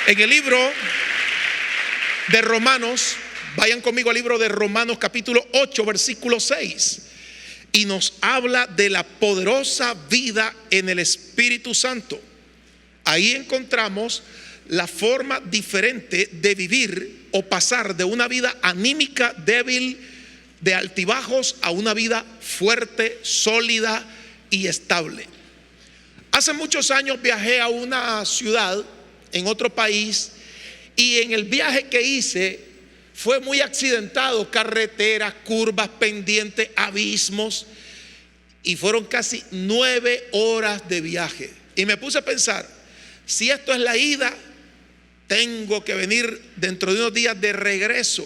En el libro de Romanos, vayan conmigo al libro de Romanos capítulo 8, versículo 6. Y nos habla de la poderosa vida en el Espíritu Santo. Ahí encontramos la forma diferente de vivir o pasar de una vida anímica, débil, de altibajos, a una vida fuerte, sólida y estable. Hace muchos años viajé a una ciudad en otro país, y en el viaje que hice fue muy accidentado: carreteras, curvas, pendientes, abismos, y fueron casi 9 horas de viaje. Y me puse a pensar, si esto es la ida, tengo que venir dentro de unos días de regreso.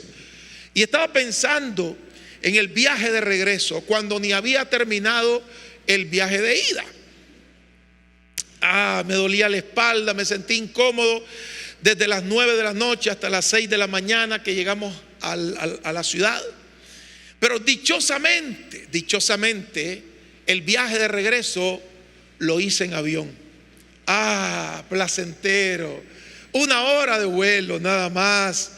Y estaba pensando en el viaje de regreso cuando ni había terminado el viaje de ida. Me dolía la espalda, me sentí incómodo desde las 9 de la noche hasta las 6 de la mañana que llegamos a la ciudad. Pero dichosamente, el viaje de regreso lo hice en avión. Placentero. 1 hora de vuelo nada más.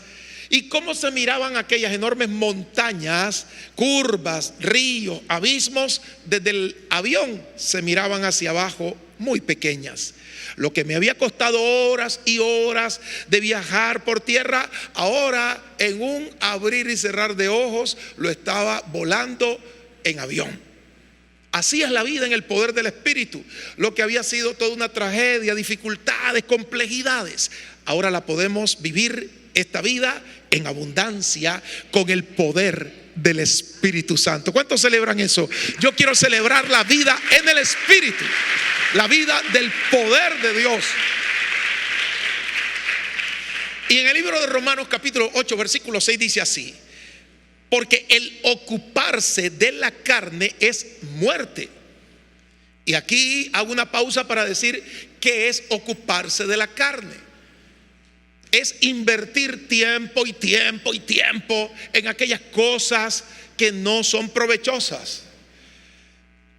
Y cómo se miraban aquellas enormes montañas, curvas, ríos, abismos. Desde el avión se miraban hacia abajo muy pequeñas. Lo que me había costado horas y horas de viajar por tierra, ahora en un abrir y cerrar de ojos lo estaba volando en avión. Así es la vida en el poder del Espíritu. Lo que había sido toda una tragedia, dificultades, complejidades, ahora la podemos vivir, esta vida, en abundancia, con el poder del Espíritu Santo. ¿Cuántos celebran eso? Yo quiero celebrar la vida en el Espíritu, la vida del poder de Dios. Y en el libro de Romanos capítulo 8, versículo 6 dice así: porque el ocuparse de la carne es muerte. Y aquí hago una pausa para decir qué es ocuparse de la carne. Es invertir tiempo y tiempo y tiempo en aquellas cosas que no son provechosas.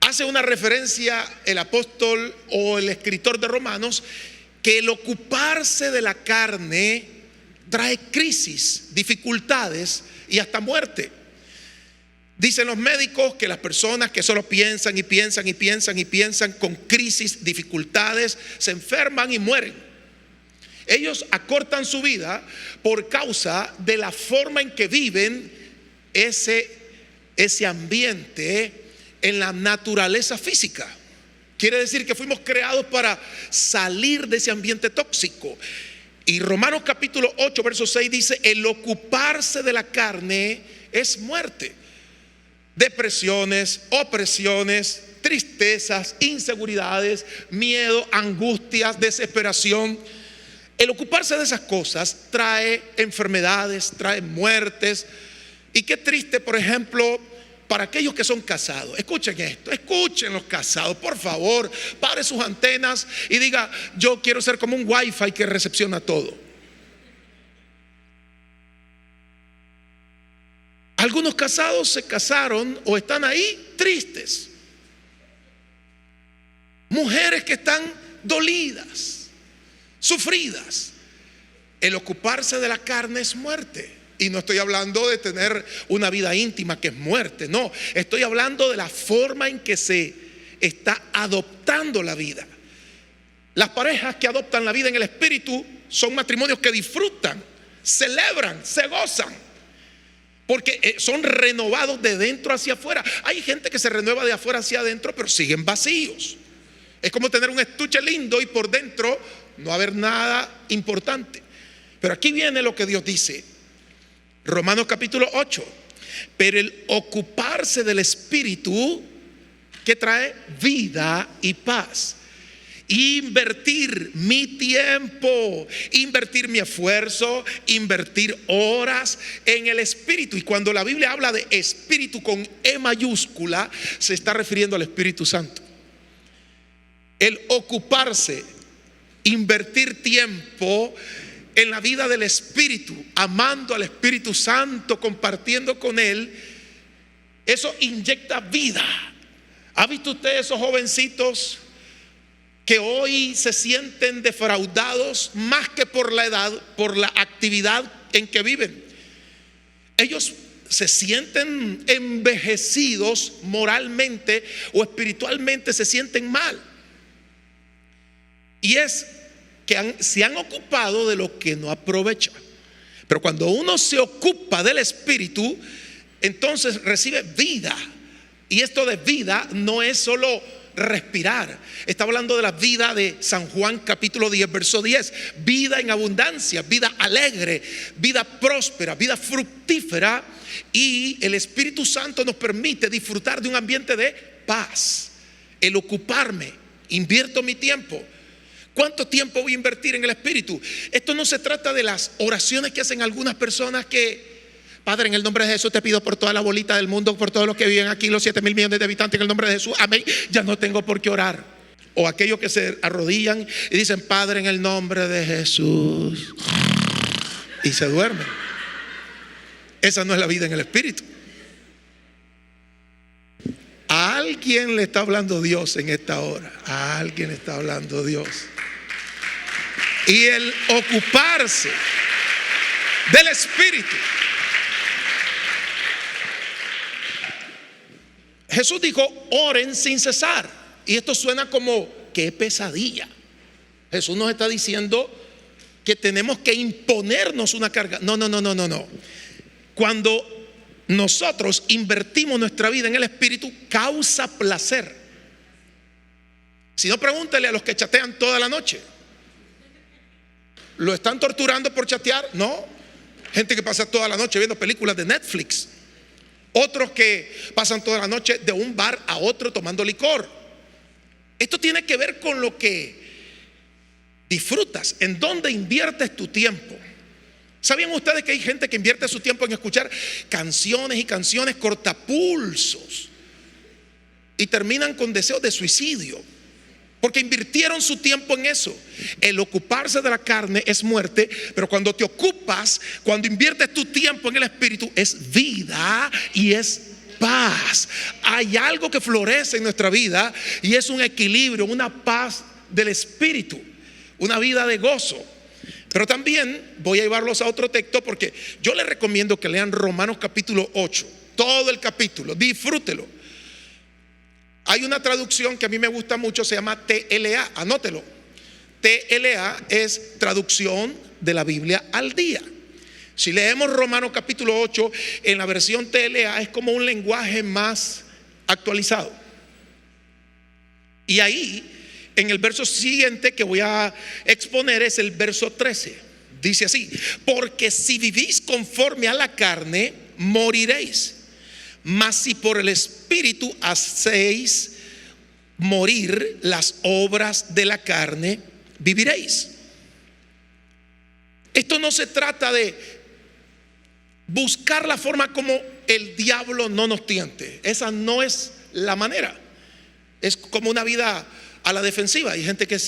Hace una referencia el apóstol o el escritor de Romanos que el ocuparse de la carne trae crisis, dificultades y hasta muerte. Dicen los médicos que las personas que solo piensan y piensan y piensan y piensan con crisis, dificultades, se enferman y mueren. Ellos acortan su vida por causa de la forma en que viven ese ambiente en la naturaleza física. Quiere decir que fuimos creados para salir de ese ambiente tóxico. Y Romanos capítulo 8, verso 6 dice: el ocuparse de la carne es muerte. Depresiones, opresiones, tristezas, inseguridades, miedo, angustias, desesperación. El ocuparse de esas cosas trae enfermedades, trae muertes. Y qué triste, por ejemplo, para aquellos que son casados. Escuchen esto, escuchen los casados, por favor. Pare sus antenas y diga: yo quiero ser como un wifi que recepciona todo. Algunos casados se casaron o están ahí tristes. Mujeres que están dolidas, sufridas. El ocuparse de la carne es muerte. Y no estoy hablando de tener una vida íntima, que es muerte. No, estoy hablando de la forma en que se está adoptando la vida. Las parejas que adoptan la vida en el Espíritu son matrimonios que disfrutan, celebran, se gozan, porque son renovados de dentro hacia afuera. Hay gente que se renueva de afuera hacia adentro, pero siguen vacíos. Es como tener un estuche lindo y por dentro no haber nada importante. Pero aquí viene lo que Dios dice. Romanos capítulo 8. Pero el ocuparse del Espíritu, que trae vida y paz. Invertir mi tiempo, invertir mi esfuerzo, invertir horas en el Espíritu. Y cuando la Biblia habla de Espíritu con E mayúscula, se está refiriendo al Espíritu Santo. El ocuparse, invertir tiempo en la vida del Espíritu, amando al Espíritu Santo, compartiendo con Él, eso inyecta vida. ¿Ha visto usted esos jovencitos que hoy se sienten defraudados más que por la edad, por la actividad en que viven. Ellos se sienten envejecidos moralmente o espiritualmente, se sienten mal. Y es que se han ocupado de lo que no aprovecha. Pero cuando uno se ocupa del Espíritu, entonces recibe vida. Y esto de vida no es solo respirar. Está hablando de la vida de San Juan capítulo 10 verso 10. Vida en abundancia, vida alegre, vida próspera, vida fructífera. Y el Espíritu Santo nos permite disfrutar de un ambiente de paz. El ocuparme, invierto mi tiempo. ¿Cuánto tiempo voy a invertir en el Espíritu? Esto no se trata de las oraciones que hacen algunas personas que: Padre, en el nombre de Jesús te pido por toda la bolita del mundo, por todos los que viven aquí, los 7,000 millones de habitantes, en el nombre de Jesús, amén, ya no tengo por qué orar. O aquellos que se arrodillan y dicen: Padre, en el nombre de Jesús, y se duermen. Esa no es la vida en el Espíritu. A alguien le está hablando Dios en esta hora. A alguien le está hablando Dios. Y el ocuparse del Espíritu. Jesús dijo: oren sin cesar. Y esto suena como: qué pesadilla. Jesús nos está diciendo que tenemos que imponernos una carga. No. Cuando nosotros invertimos nuestra vida en el Espíritu, causa placer. Si no, pregúntale a los que chatean toda la noche. ¿Lo están torturando por chatear? No. Gente que pasa toda la noche viendo películas de Netflix. Otros que pasan toda la noche de un bar a otro tomando licor. Esto tiene que ver con lo que disfrutas, en dónde inviertes tu tiempo. ¿Sabían ustedes que hay gente que invierte su tiempo en escuchar canciones y canciones cortapulsos y terminan con deseos de suicidio? Porque invirtieron su tiempo en eso. El ocuparse de la carne es muerte, pero cuando te ocupas, cuando inviertes tu tiempo en el Espíritu, es vida y es paz. Hay algo que florece en nuestra vida y es un equilibrio, una paz del Espíritu, una vida de gozo. Pero también voy a llevarlos a otro texto, porque yo les recomiendo que lean Romanos capítulo 8, todo el capítulo, disfrútelo. Hay una traducción que a mí me gusta mucho, se llama TLA, anótelo. TLA es traducción de la Biblia al día. Si leemos Romanos capítulo 8 en la versión TLA, es como un lenguaje más actualizado. Y ahí, en el verso siguiente que voy a exponer, es el verso 13. Dice así: porque si vivís conforme a la carne, moriréis. Mas si por el Espíritu hacéis morir las obras de la carne, viviréis. Esto no se trata de buscar la forma como el diablo no nos tiente. Esa no es la manera. Es como una vida a la defensiva. Hay gente que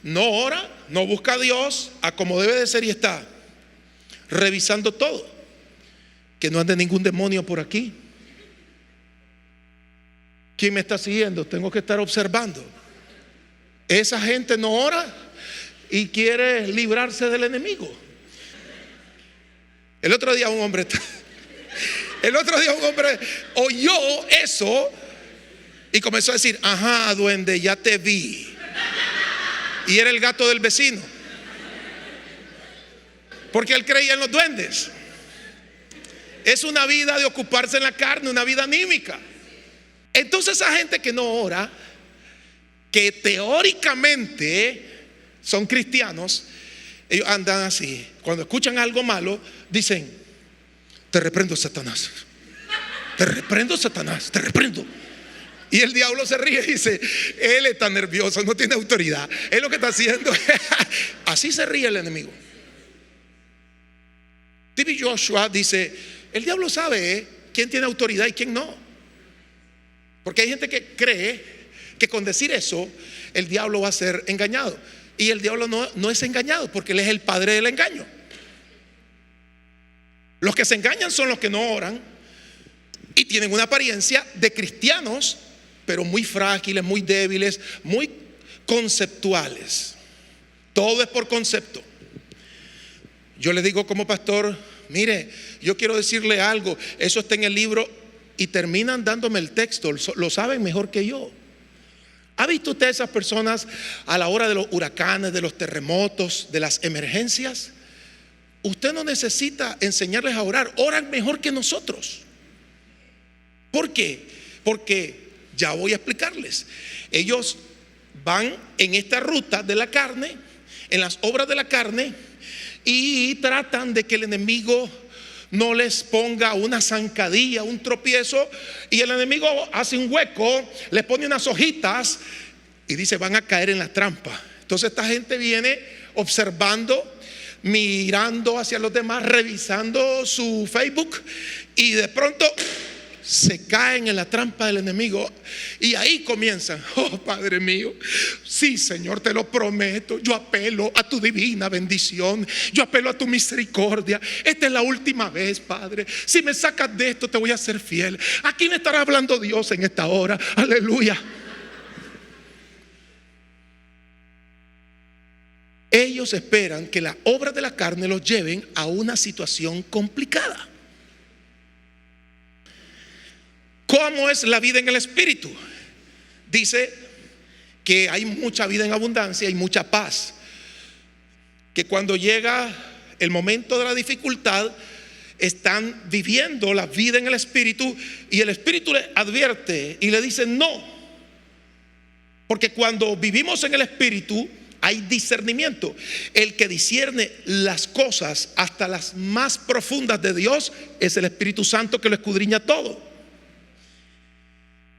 no ora, no busca a Dios a como debe de ser y está revisando todo. Que no ande ningún demonio por aquí. ¿Quién me está siguiendo? Tengo que estar observando. Esa gente no ora y quiere librarse del enemigo. El otro día un hombre oyó eso y comenzó a decir: ajá, duende, ya te vi. Y era el gato del vecino, porque él creía en los duendes. Es una vida de ocuparse en la carne, una vida anímica. Entonces esa gente que no ora, que teóricamente son cristianos, ellos andan así. Cuando escuchan algo malo, dicen: te reprendo, Satanás. Te reprendo, Satanás, te reprendo. Y el diablo se ríe y dice: él está nervioso, no tiene autoridad. Él lo que está haciendo. Así se ríe el enemigo. T.B. Joshua dice: el diablo sabe quién tiene autoridad y quién no. Porque hay gente que cree que con decir eso el diablo va a ser engañado. Y el diablo no es engañado, porque él es el padre del engaño. Los que se engañan son los que no oran y tienen una apariencia de cristianos, pero muy frágiles, muy débiles, muy conceptuales. Todo es por concepto. Yo le digo como pastor, mire, yo quiero decirle algo, eso está en el libro, y terminan dándome el texto, lo saben mejor que yo. ¿Ha visto usted esas personas a la hora de los huracanes, de los terremotos, de las emergencias? Usted no necesita enseñarles a orar, oran mejor que nosotros. ¿Por qué? Porque ya voy a explicarles. Ellos van en esta ruta de la carne, en las obras de la carne, y tratan de que el enemigo no les ponga una zancadilla, un tropiezo, y el enemigo hace un hueco, les pone unas hojitas y dice: van a caer en la trampa. Entonces esta gente viene observando, mirando hacia los demás, revisando su Facebook, y de pronto se caen en la trampa del enemigo. Y ahí comienzan: oh Padre mío, sí Señor, te lo prometo, yo apelo a tu divina bendición, yo apelo a tu misericordia. Esta es la última vez, Padre. Si me sacas de esto, te voy a ser fiel. ¿A quién estará hablando Dios en esta hora? Aleluya. Ellos esperan que las obras de la carne los lleven a una situación complicada. ¿Cómo es la vida en el Espíritu? Dice que hay mucha vida en abundancia y mucha paz. Que cuando llega el momento de la dificultad, están viviendo la vida en el Espíritu, y el Espíritu les advierte y le dice: no. Porque cuando vivimos en el Espíritu hay discernimiento. El que discierne las cosas hasta las más profundas de Dios es el Espíritu Santo, que lo escudriña todo.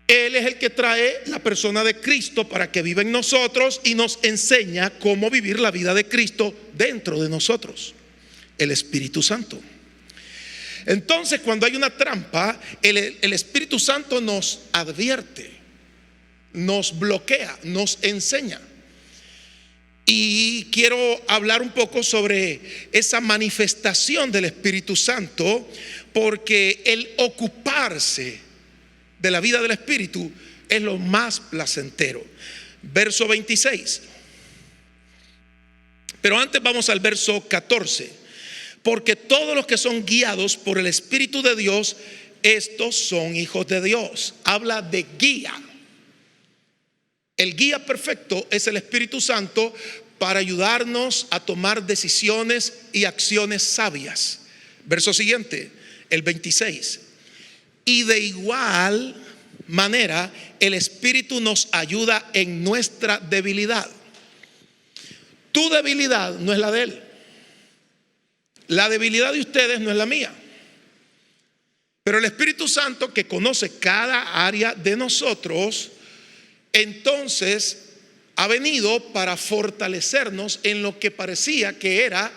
Él es el que trae la persona de Cristo para que viva en nosotros y nos enseña cómo vivir la vida de Cristo dentro de nosotros, el Espíritu Santo. Entonces, cuando hay una trampa, el Espíritu Santo nos advierte, nos bloquea, nos enseña. Y quiero hablar un poco sobre esa manifestación del Espíritu Santo, porque el ocuparse de la vida del Espíritu es lo más placentero. Verso 26. Pero antes vamos al verso 14. Porque todos los que son guiados por el Espíritu de Dios, estos son hijos de Dios. Habla de guía. El guía perfecto es el Espíritu Santo para ayudarnos a tomar decisiones y acciones sabias. Verso siguiente, el 26. Y de igual manera, el Espíritu nos ayuda en nuestra debilidad. Tu debilidad no es la de Él. La debilidad de ustedes no es la mía. Pero el Espíritu Santo, que conoce cada área de nosotros, entonces ha venido para fortalecernos en lo que parecía que era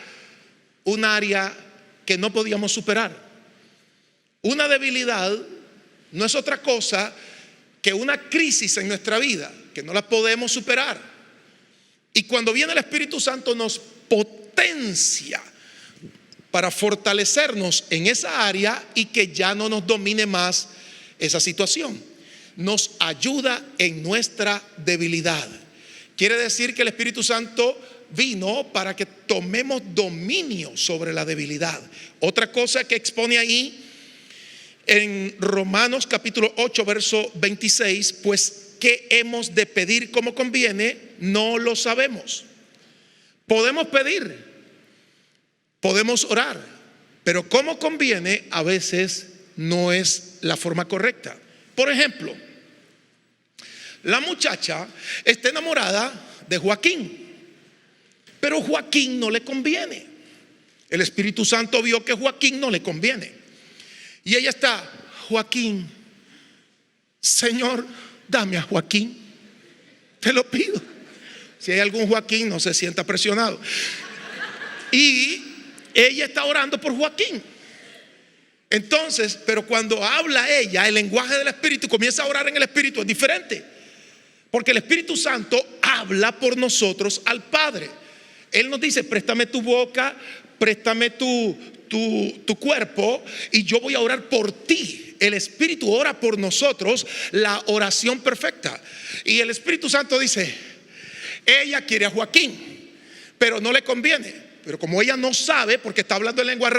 un área que no podíamos superar. Una debilidad no es otra cosa que una crisis en nuestra vida que no la podemos superar. Y cuando viene el Espíritu Santo, nos potencia para fortalecernos en esa área y que ya no nos domine más esa situación. Nos ayuda en nuestra debilidad. Quiere decir que el Espíritu Santo vino para que tomemos dominio sobre la debilidad. Otra cosa que expone ahí en Romanos capítulo 8 verso 26, pues ¿qué hemos de pedir como conviene? No lo sabemos. Podemos pedir, podemos orar, pero como conviene a veces no es la forma correcta. Por ejemplo, la muchacha está enamorada de Joaquín, pero Joaquín no le conviene. El Espíritu Santo vio que Joaquín no le conviene. Y ella está: Joaquín, Señor, dame a Joaquín, te lo pido. Si hay algún Joaquín, no se sienta presionado. Y ella está orando por Joaquín. Entonces, pero cuando habla ella, el lenguaje del Espíritu, comienza a orar en el Espíritu, es diferente. Porque el Espíritu Santo habla por nosotros al Padre. Él nos dice: préstame tu boca, préstame tu cuerpo, y yo voy a orar por ti. El Espíritu ora por nosotros la oración perfecta. Y el Espíritu Santo dice: ella quiere a Joaquín, pero no le conviene. Pero como ella no sabe, porque está hablando en lengua,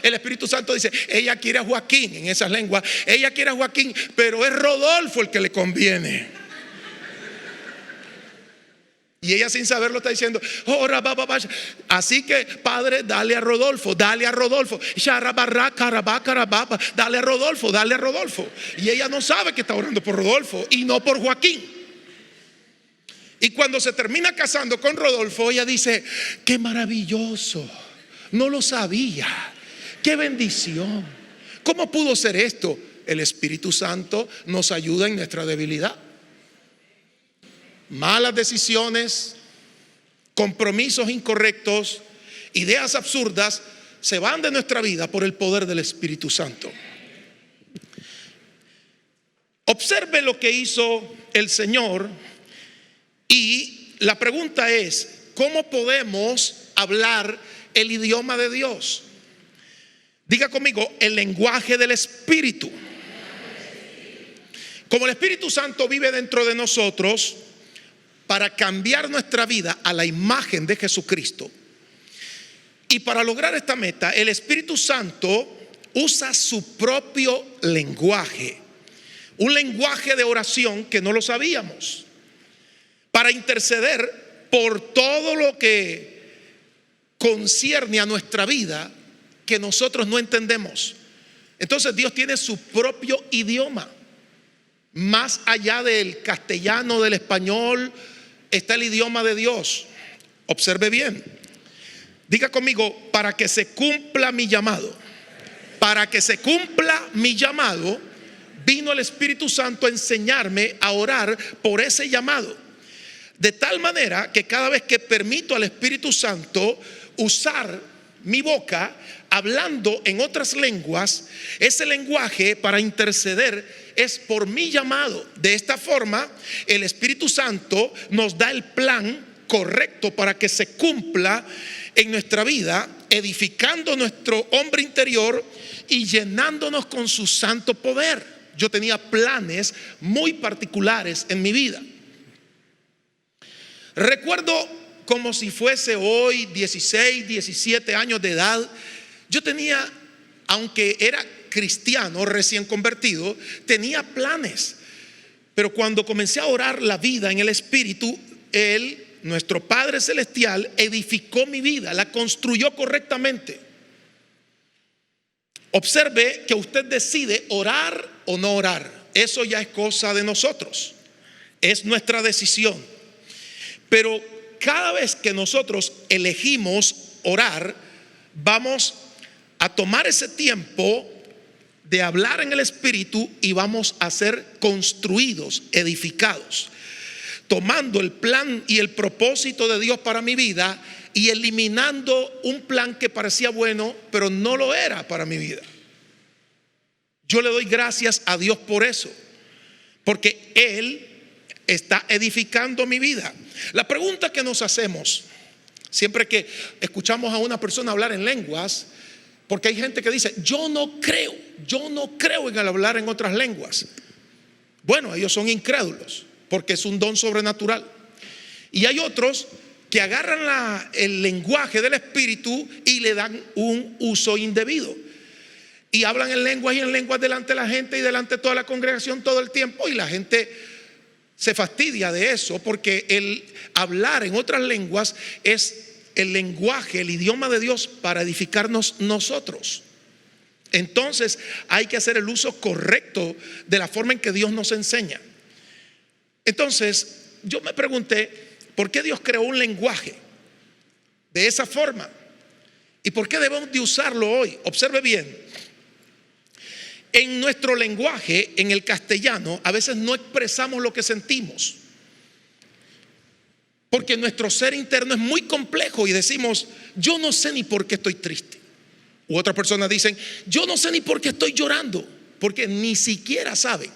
el Espíritu Santo dice, ella quiere a Joaquín, en esas lenguas, ella quiere a Joaquín, pero es Rodolfo el que le conviene. Y ella sin saberlo está diciendo, así que Padre, dale a Rodolfo, dale a Rodolfo, dale a Rodolfo, dale a Rodolfo. Y ella no sabe que está orando por Rodolfo y no por Joaquín. Y cuando se termina casando con Rodolfo, ella dice, qué maravilloso, no lo sabía, qué bendición. ¿Cómo pudo ser esto? El Espíritu Santo nos ayuda en nuestra debilidad. Malas decisiones, compromisos incorrectos, ideas absurdas se van de nuestra vida por el poder del Espíritu Santo. Observe lo que hizo el Señor. Y la pregunta es, ¿cómo podemos hablar el idioma de Dios? Diga conmigo, el lenguaje del Espíritu. Como el Espíritu Santo vive dentro de nosotros, para cambiar nuestra vida a la imagen de Jesucristo, y para lograr esta meta, el Espíritu Santo usa su propio lenguaje, un lenguaje de oración que no lo sabíamos, para interceder por todo lo que concierne a nuestra vida que nosotros no entendemos. Entonces Dios tiene su propio idioma. Más allá del castellano, del español, está el idioma de Dios. Observe bien. Diga conmigo, para que se cumpla mi llamado. Para que se cumpla mi llamado, vino el Espíritu Santo a enseñarme a orar por ese llamado. De tal manera que cada vez que permito al Espíritu Santo usar mi boca hablando en otras lenguas, ese lenguaje para interceder es por mi llamado. De esta forma, el Espíritu Santo nos da el plan correcto para que se cumpla en nuestra vida, edificando nuestro hombre interior y llenándonos con su santo poder. Yo tenía planes muy particulares en mi vida. Recuerdo como si fuese hoy 16, 17 años de edad. Yo tenía, aunque era cristiano recién convertido, tenía planes. Pero cuando comencé a orar la vida en el Espíritu, Él, nuestro Padre Celestial, edificó mi vida, la construyó correctamente. Observe que usted decide orar o no orar. Eso ya es cosa de nosotros. Es nuestra decisión. Pero cada vez que nosotros elegimos orar, vamos a tomar ese tiempo de hablar en el Espíritu y vamos a ser construidos, edificados, tomando el plan y el propósito de Dios para mi vida y eliminando un plan que parecía bueno, pero no lo era para mi vida. Yo le doy gracias a Dios por eso, porque Él está edificando mi vida. La pregunta que nos hacemos siempre que escuchamos a una persona hablar en lenguas, porque hay gente que dice, yo no creo en el hablar en otras lenguas. Bueno, ellos son incrédulos porque es un don sobrenatural. Y hay otros que agarran el lenguaje del Espíritu y le dan un uso indebido. Y hablan en lenguas y en lenguas delante de la gente y delante de toda la congregación todo el tiempo, y la gente se fastidia de eso, porque el hablar en otras lenguas es el lenguaje, el idioma de Dios para edificarnos nosotros. Entonces hay que hacer el uso correcto de la forma en que Dios nos enseña. Entonces yo me pregunté, ¿por qué Dios creó un lenguaje de esa forma? ¿Y por qué debemos de usarlo hoy? Observe bien. En nuestro lenguaje, en el castellano, a veces no expresamos lo que sentimos, porque nuestro ser interno es muy complejo y decimos, yo no sé ni por qué estoy triste. U otras personas dicen, yo no sé ni por qué estoy llorando, porque ni siquiera saben.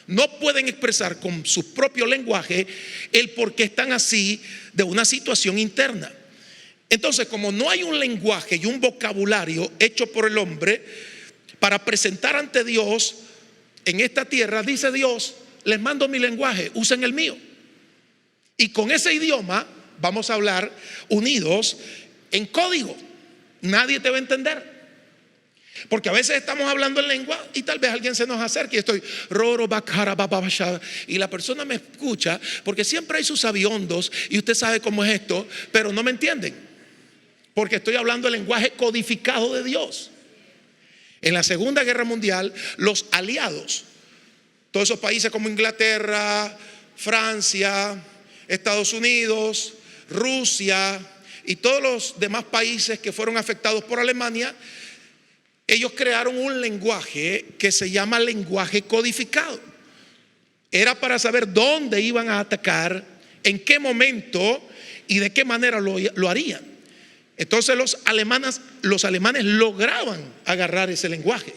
No pueden expresar con su propio lenguaje el por qué están así de una situación interna. Entonces, como no hay un lenguaje y un vocabulario hecho por el hombre para presentar ante Dios en esta tierra, dice Dios, les mando mi lenguaje, usen el mío. Y con ese idioma vamos a hablar unidos en código. Nadie te va a entender. Porque a veces estamos hablando en lengua y tal vez alguien se nos acerque y estoy y la persona me escucha, porque siempre hay sus sabiondos y usted sabe cómo es esto, pero no me entienden, porque estoy hablando el lenguaje codificado de Dios. En la Segunda Guerra Mundial, los aliados, todos esos países como Inglaterra, Francia, Estados Unidos, Rusia y todos los demás países que fueron afectados por Alemania, ellos crearon un lenguaje que se llama lenguaje codificado. Era para saber dónde iban a atacar, en qué momento y de qué manera lo harían. Entonces los alemanes lograban agarrar ese lenguaje,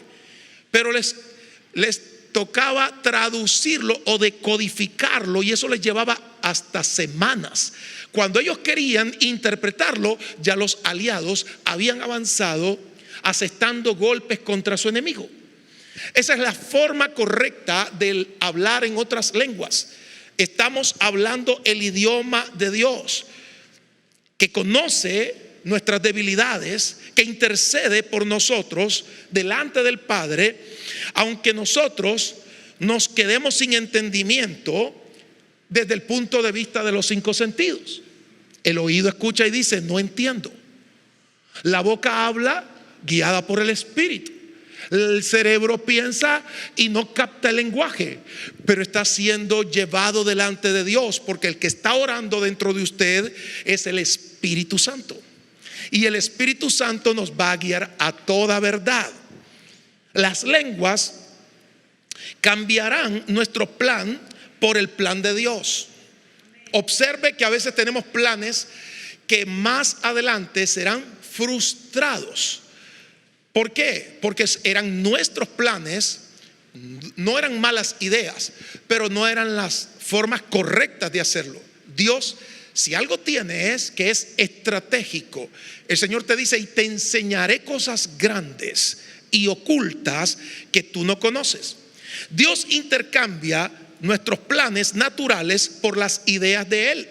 pero les tocaba traducirlo o decodificarlo, y eso les llevaba hasta semanas. Cuando ellos querían interpretarlo, ya los aliados habían avanzado asestando golpes contra su enemigo. Esa es la forma correcta del hablar en otras lenguas. Estamos hablando el idioma de Dios, que conoce nuestras debilidades, que intercede por nosotros delante del Padre, aunque nosotros nos quedemos sin entendimiento desde el punto de vista de los 5 sentidos. El oído escucha y dice: no entiendo. La boca habla guiada por el Espíritu. El cerebro piensa y no capta el lenguaje, pero está siendo llevado delante de Dios, porque el que está orando dentro de usted es el Espíritu Santo, y el Espíritu Santo nos va a guiar a toda verdad. Las lenguas cambiarán nuestro plan por el plan de Dios. Observe que a veces tenemos planes que más adelante serán frustrados. ¿Por qué? Porque eran nuestros planes, no eran malas ideas, pero no eran las formas correctas de hacerlo. Dios, si algo tiene, es que es estratégico. El Señor te dice: y te enseñaré cosas grandes y ocultas que tú no conoces. Dios intercambia nuestros planes naturales por las ideas de Él.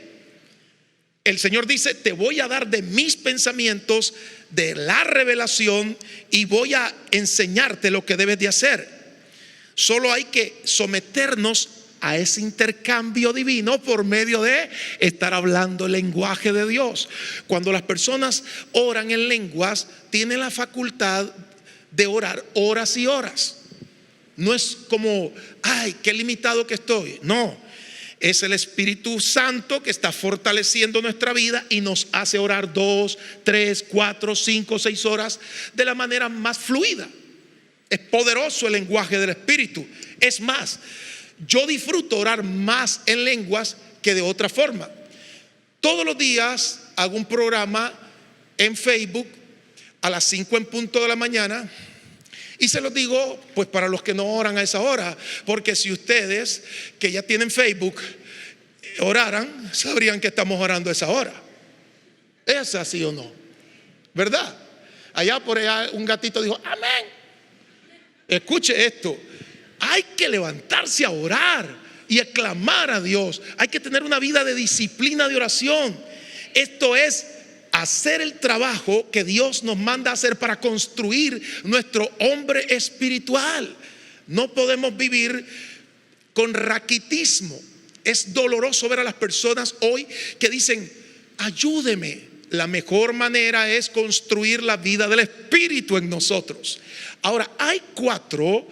El Señor dice: te voy a dar de mis pensamientos, de la revelación, y voy a enseñarte lo que debes de hacer. Solo hay que someternos a ese intercambio divino por medio de estar hablando el lenguaje de Dios. Cuando las personas oran en lenguas, tienen la facultad de orar horas y horas. No es como: ay, qué limitado que estoy. No. Es el Espíritu Santo que está fortaleciendo nuestra vida y nos hace orar 2, 3, 4, 5, 6 horas de la manera más fluida. Es poderoso el lenguaje del Espíritu. Es más, yo disfruto orar más en lenguas que de otra forma. Todos los días hago un programa en Facebook a las 5 en punto de la mañana. Y se los digo pues para los que no oran a esa hora, porque si ustedes que ya tienen Facebook oraran, sabrían que estamos orando a esa hora. ¿Es así o no? ¿Verdad? Allá por allá un gatito dijo: amén. Escuche esto: hay que levantarse a orar y a clamar a Dios. Hay que tener una vida de disciplina de oración. Esto es hacer el trabajo que Dios nos manda a hacer para construir nuestro hombre espiritual. No podemos vivir con raquitismo. Es doloroso ver a las personas hoy que dicen: ayúdeme. La mejor manera es construir la vida del Espíritu en nosotros. Ahora, hay 4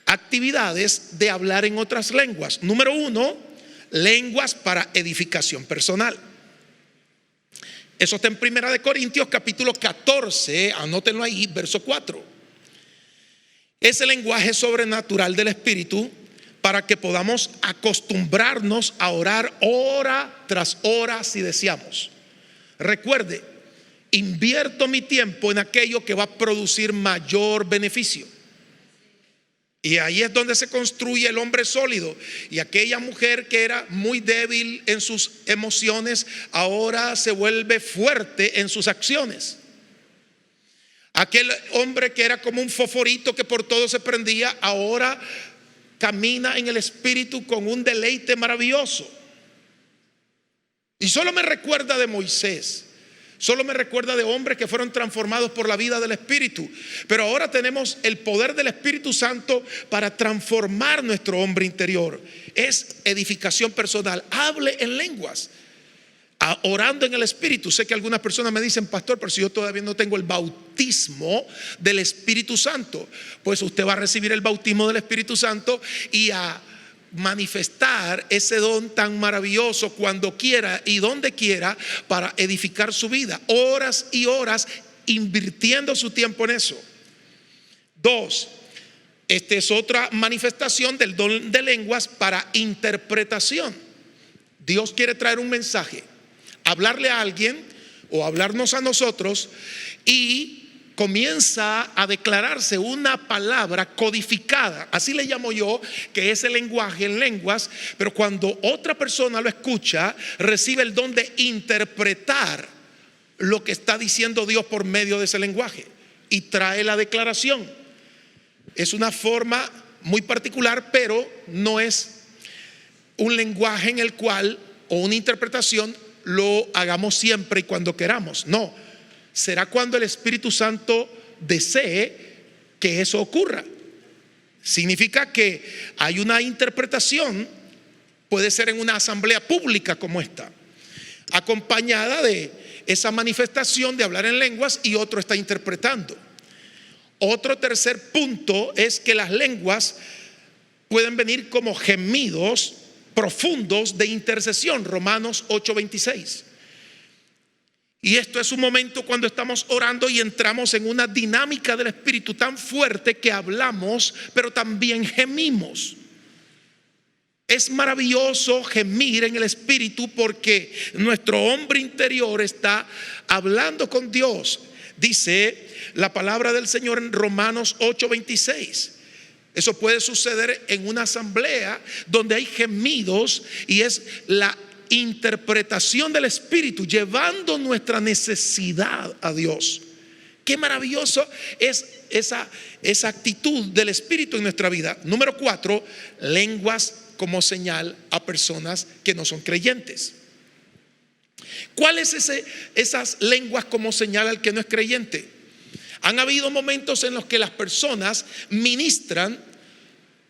actividades de hablar en otras lenguas. Número 1, lenguas para edificación personal. Eso está en 1 Corintios capítulo 14, anótenlo ahí, verso 4. Es el lenguaje sobrenatural del Espíritu para que podamos acostumbrarnos a orar hora tras hora si deseamos. Recuerde, invierto mi tiempo en aquello que va a producir mayor beneficio. Y ahí es donde se construye el hombre sólido. Y aquella mujer que era muy débil en sus emociones, ahora se vuelve fuerte en sus acciones. Aquel hombre que era como un fosforito que por todo se prendía, ahora camina en el Espíritu con un deleite maravilloso. Y solo me recuerda de Moisés. Solo me recuerda de hombres que fueron transformados por la vida del Espíritu. Pero ahora tenemos el poder del Espíritu Santo para transformar nuestro hombre interior. Es edificación personal. Hable en lenguas, orando en el Espíritu. Sé que algunas personas me dicen: pastor, pero si yo todavía no tengo el bautismo del Espíritu Santo. Pues usted va a recibir el bautismo del Espíritu Santo y a manifestar ese don tan maravilloso cuando quiera y donde quiera, para edificar su vida, horas y horas invirtiendo su tiempo en eso. 2, esta es otra manifestación del don de lenguas para interpretación. Dios quiere traer un mensaje, hablarle a alguien o hablarnos a nosotros, y comienza a declararse una palabra codificada, así le llamo yo, que es el lenguaje en lenguas. Pero cuando otra persona lo escucha, recibe el don de interpretar lo que está diciendo Dios por medio de ese lenguaje y trae la declaración. Es una forma muy particular, pero no es un lenguaje en el cual, o una interpretación, lo hagamos siempre y cuando queramos. No. Será cuando el Espíritu Santo desee que eso ocurra. Significa que hay una interpretación, puede ser en una asamblea pública como esta, acompañada de esa manifestación de hablar en lenguas, y otro está interpretando. Otro tercer punto es que las lenguas pueden venir como gemidos profundos de intercesión. Romanos 8:26. Y esto es un momento cuando estamos orando y entramos en una dinámica del Espíritu tan fuerte que hablamos, pero también gemimos. Es maravilloso gemir en el Espíritu, porque nuestro hombre interior está hablando con Dios. Dice la palabra del Señor en Romanos 8:26. Eso puede suceder en una asamblea donde hay gemidos, y es la interpretación del Espíritu llevando nuestra necesidad a Dios. Qué maravilloso es esa actitud del Espíritu en nuestra vida. Número 4, lenguas como señal a personas que no son creyentes. ¿Cuál es esas lenguas como señal al que no es creyente? Han habido momentos en los que las personas ministran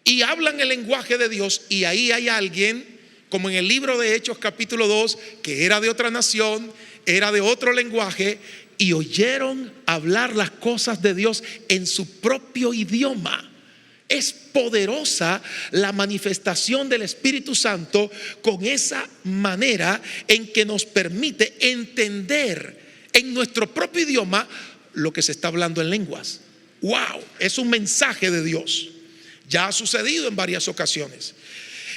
y hablan el lenguaje de Dios, y ahí hay alguien, como en el libro de Hechos capítulo 2, que era de otra nación, era de otro lenguaje, y oyeron hablar las cosas de Dios en su propio idioma. Es poderosa la manifestación del Espíritu Santo con esa manera en que nos permite entender en nuestro propio idioma lo que se está hablando en lenguas. ¡Wow! Es un mensaje de Dios. Ya ha sucedido en varias ocasiones.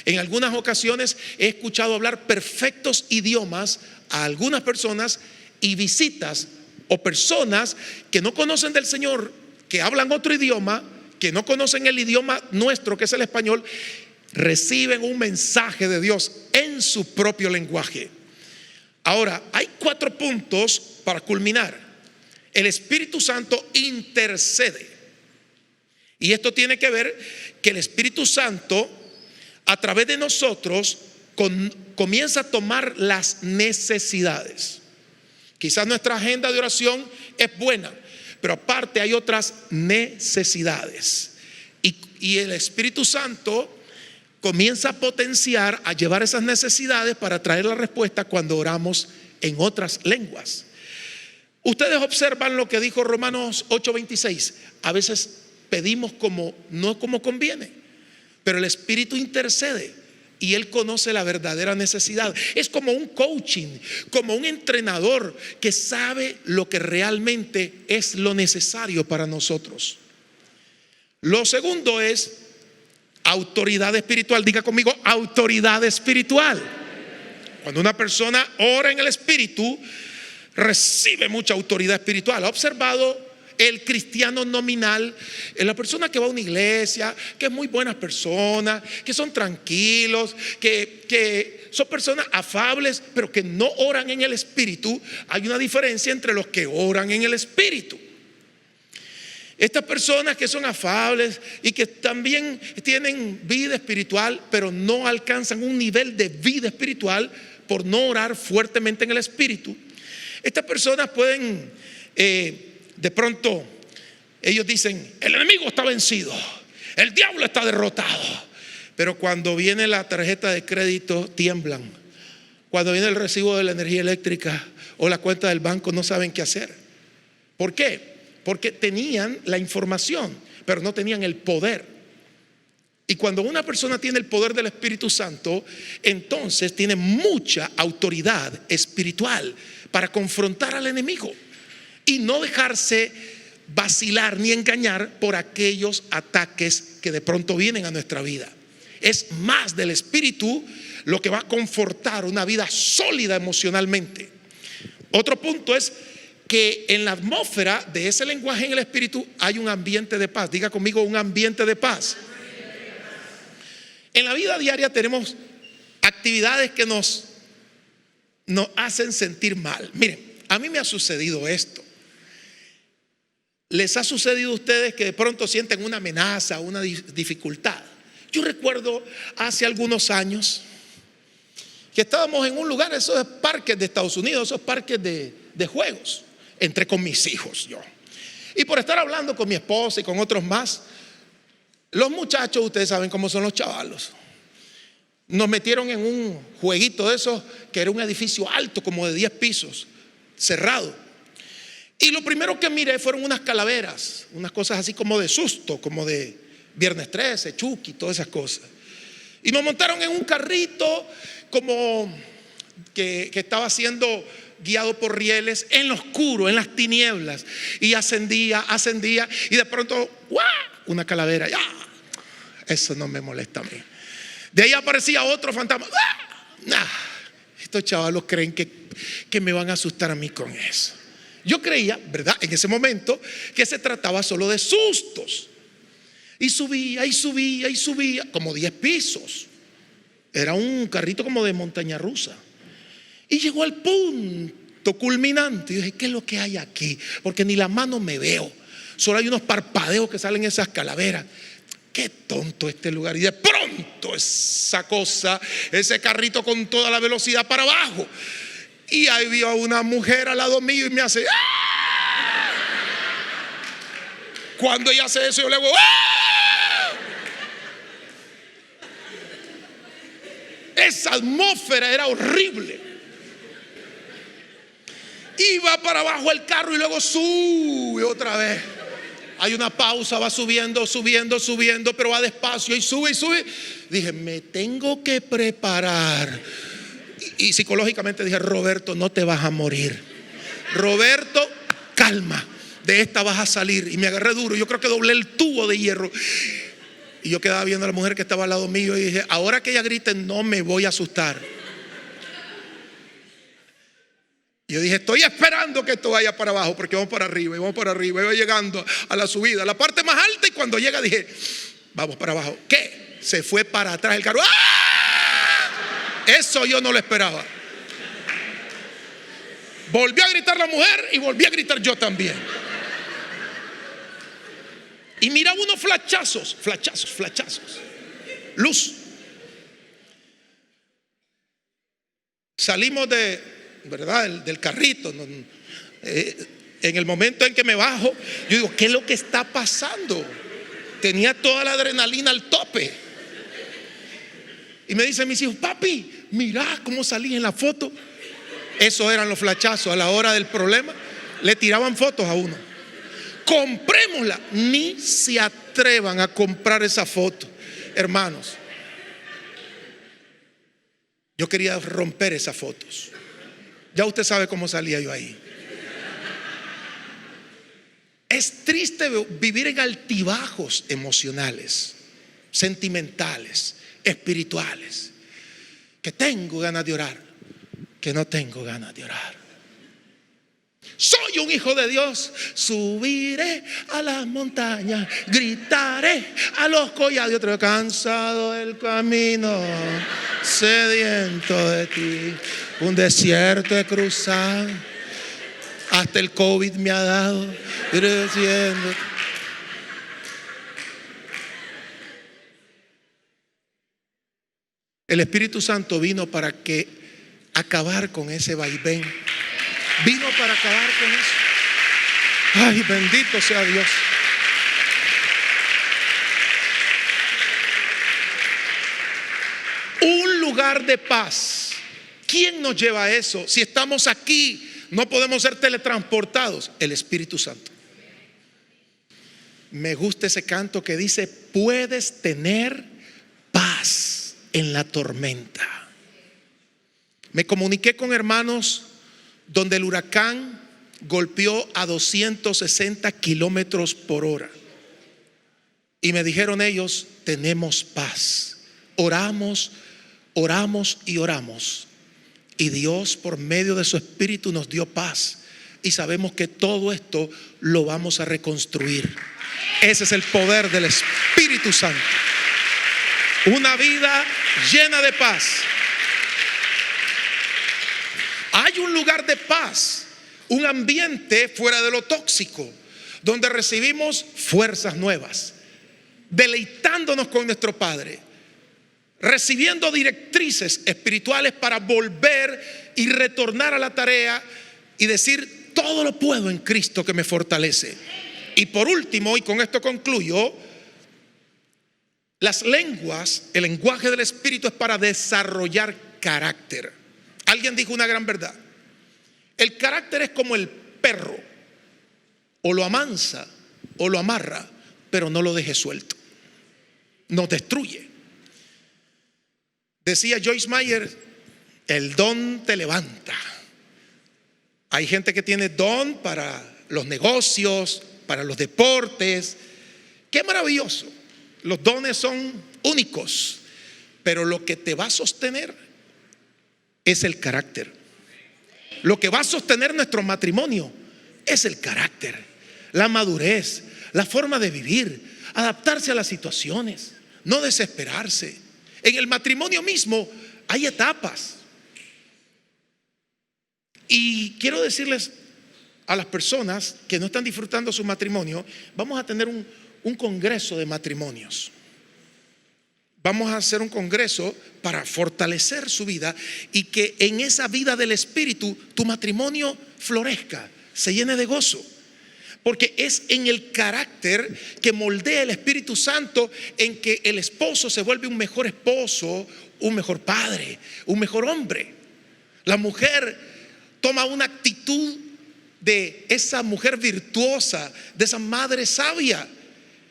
En algunas ocasiones he escuchado hablar perfectos idiomas a algunas personas, y visitas o personas que no conocen del Señor, que hablan otro idioma, que no conocen el idioma nuestro, que es el español, reciben un mensaje de Dios en su propio lenguaje. Ahora, hay 4 puntos para culminar. El Espíritu Santo intercede. Y esto tiene que ver que el Espíritu Santo, a través de nosotros, comienza a tomar las necesidades. Quizás nuestra agenda de oración es buena, pero aparte hay otras necesidades. Y el Espíritu Santo comienza a potenciar, a llevar esas necesidades para traer la respuesta cuando oramos en otras lenguas. Ustedes observan lo que dijo Romanos 8:26. A veces pedimos no como conviene, pero el Espíritu intercede y Él conoce la verdadera necesidad. Es como un coaching, como un entrenador que sabe lo que realmente es lo necesario para nosotros. Lo segundo es autoridad espiritual. Diga conmigo: autoridad espiritual. Cuando una persona ora en el Espíritu, recibe mucha autoridad espiritual. ¿Ha observado el cristiano nominal? La persona que va a una iglesia, que es muy buena persona, que son tranquilos, que son personas afables, pero que no oran en el Espíritu. Hay una diferencia entre los que oran en el Espíritu. Estas personas que son afables y que también tienen vida espiritual, pero no alcanzan un nivel de vida espiritual, por no orar fuertemente en el Espíritu, estas personas pueden, de pronto, ellos dicen, el enemigo está vencido, el diablo está derrotado. Pero cuando viene la tarjeta de crédito, tiemblan. Cuando viene el recibo de la energía eléctrica o la cuenta del banco, no saben qué hacer. ¿Por qué? Porque tenían la información, pero no tenían el poder. Y cuando una persona tiene el poder del Espíritu Santo, entonces tiene mucha autoridad espiritual para confrontar al enemigo y no dejarse vacilar ni engañar por aquellos ataques que de pronto vienen a nuestra vida. Es más del Espíritu lo que va a confortar una vida sólida emocionalmente. Otro punto es que en la atmósfera de ese lenguaje en el Espíritu hay un ambiente de paz. Diga conmigo, un ambiente de paz. En la vida diaria tenemos actividades que nos hacen sentir mal. Miren, a mí me ha sucedido esto. ¿Les ha sucedido a ustedes que de pronto sienten una amenaza, una dificultad? Yo recuerdo hace algunos años que estábamos en un lugar, esos parques de Estados Unidos, esos parques de juegos. Entré con mis hijos yo. Y por estar hablando con mi esposa y con otros más, los muchachos, ustedes saben cómo son los chavalos, nos metieron en un jueguito de esos que era un edificio alto, como de 10 pisos, cerrado. Y lo primero que miré fueron unas calaveras, unas cosas así como de susto, como de Viernes 13, Chucky, todas esas cosas. Y nos montaron en un carrito como que estaba siendo guiado por rieles en lo oscuro, en las tinieblas. Y ascendía y de pronto, ¡guau!, una calavera. ¡Ya! Eso no me molesta a mí. De ahí aparecía otro fantasma. ¡Ah! Estos chavalos creen que me van a asustar a mí con eso. Yo creía, ¿verdad?, en ese momento que se trataba solo de sustos. Y subía, como 10 pisos. Era un carrito como de montaña rusa. Y llegó al punto culminante. Y dije, ¿qué es lo que hay aquí? Porque ni la mano me veo. Solo hay unos parpadeos que salen esas calaveras. Qué tonto este lugar. Y de pronto esa cosa, ese carrito con toda la velocidad para abajo. Y ahí vio a una mujer al lado mío y me hace ¡ah! Cuando ella hace eso, yo le hago ¡ah! Esa atmósfera era horrible. Iba para abajo el carro y luego sube otra vez. Hay una pausa, va subiendo, pero va despacio y sube. Dije, me tengo que preparar. Y psicológicamente dije, Roberto, no te vas a morir. Roberto, calma, de esta vas a salir. Y me agarré duro, yo creo que doblé el tubo de hierro. Y yo quedaba viendo a la mujer que estaba al lado mío y dije, ahora que ella grite no me voy a asustar. Y yo dije, estoy esperando que esto vaya para abajo, porque vamos para arriba, y iba llegando a la subida, a la parte más alta, y cuando llega dije, vamos para abajo. ¿Qué? Se fue para atrás el carro. ¡Ah! Eso yo no lo esperaba. Volvió a gritar la mujer y volví a gritar yo también. Y miraba unos flachazos. Luz. Salimos del carrito. En el momento en que me bajo, yo digo, ¿qué es lo que está pasando? Tenía toda la adrenalina al tope. Y me dicen mis hijos, papi, mirá cómo salí en la foto. Esos eran los flachazos. A la hora del problema le tiraban fotos a uno. Comprémosla. Ni se atrevan a comprar esa foto, hermanos. Yo quería romper esas fotos. Ya usted sabe cómo salía yo ahí. Es triste vivir en altibajos emocionales, sentimentales, espirituales. Que tengo ganas de orar, que no tengo ganas de orar. Soy un hijo de Dios, subiré a las montañas, gritaré a los collados. Otro cansado del camino, sediento de ti. Un desierto he cruzado, hasta el COVID me ha dado. Diciendo. El Espíritu Santo vino para que acabar con ese vaivén. Vino para acabar con eso. Ay, bendito sea Dios. Un lugar de paz. ¿Quién nos lleva a eso? Si estamos aquí, no podemos ser teletransportados. El Espíritu Santo. Me gusta ese canto que dice: puedes tener paz en la tormenta. Me comuniqué con hermanos donde el huracán golpeó a 260 kilómetros por hora. Y me dijeron ellos: tenemos paz. Oramos, oramos y oramos. Y Dios, por medio de su Espíritu, nos dio paz. Y sabemos que todo esto lo vamos a reconstruir. Ese es el poder del Espíritu Santo. Una vida llena de paz. Hay un lugar de paz, un ambiente fuera de lo tóxico, donde recibimos fuerzas nuevas, deleitándonos con nuestro Padre, recibiendo directrices espirituales para volver y retornar a la tarea y decir: todo lo puedo en Cristo que me fortalece. Y por último, y con esto concluyo, las lenguas, el lenguaje del Espíritu es para desarrollar carácter. Alguien dijo una gran verdad: el carácter es como el perro, o lo amansa o lo amarra, pero no lo deje suelto, nos destruye. Decía Joyce Meyer: el don te levanta. Hay gente que tiene don para los negocios, para los deportes. Qué maravilloso. Los dones son únicos, pero lo que te va a sostener es el carácter. Lo que va a sostener nuestro matrimonio es el carácter, la madurez, la forma de vivir, adaptarse a las situaciones, no desesperarse. En el matrimonio mismo hay etapas. Y quiero decirles a las personas que no están disfrutando su matrimonio: vamos a tener un congreso de matrimonios. Vamos a hacer un congreso para fortalecer su vida y que en esa vida del Espíritu tu matrimonio florezca, se llene de gozo. Porque es en el carácter que moldea el Espíritu Santo en que el esposo se vuelve un mejor esposo, un mejor padre, un mejor hombre. La mujer toma una actitud de esa mujer virtuosa, de esa madre sabia.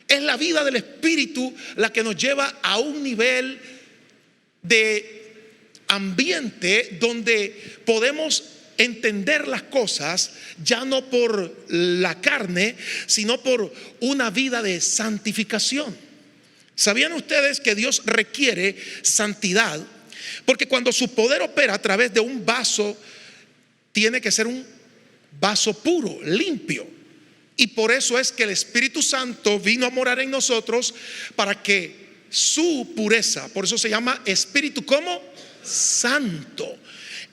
Es la vida del Espíritu la que nos lleva a un nivel de ambiente donde podemos entender las cosas ya no por la carne, sino por una vida de santificación. ¿Sabían ustedes que Dios requiere santidad? Porque cuando su poder opera a través de un vaso, tiene que ser un vaso puro, limpio. Y por eso es que el Espíritu Santo vino a morar en nosotros, para que su pureza, por eso se llama Espíritu como Santo,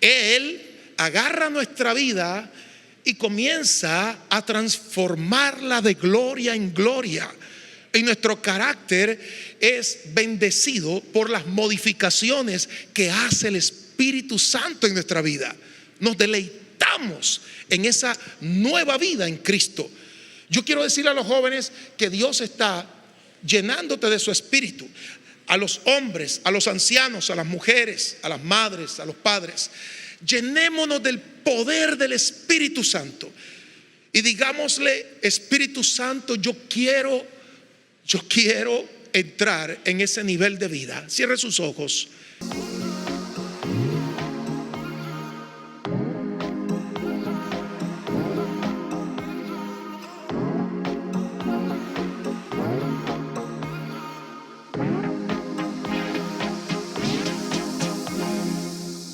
Él agarra nuestra vida y comienza a transformarla de gloria en gloria. Y nuestro carácter es bendecido por las modificaciones que hace el Espíritu Santo en nuestra vida. Nos deleitamos en esa nueva vida en Cristo. Yo quiero decirle a los jóvenes que Dios está llenándote de su Espíritu. A los hombres, a los ancianos, a las mujeres, a las madres, a los padres: llenémonos del poder del Espíritu Santo y digámosle: Espíritu Santo, yo quiero entrar en ese nivel de vida. Cierre sus ojos.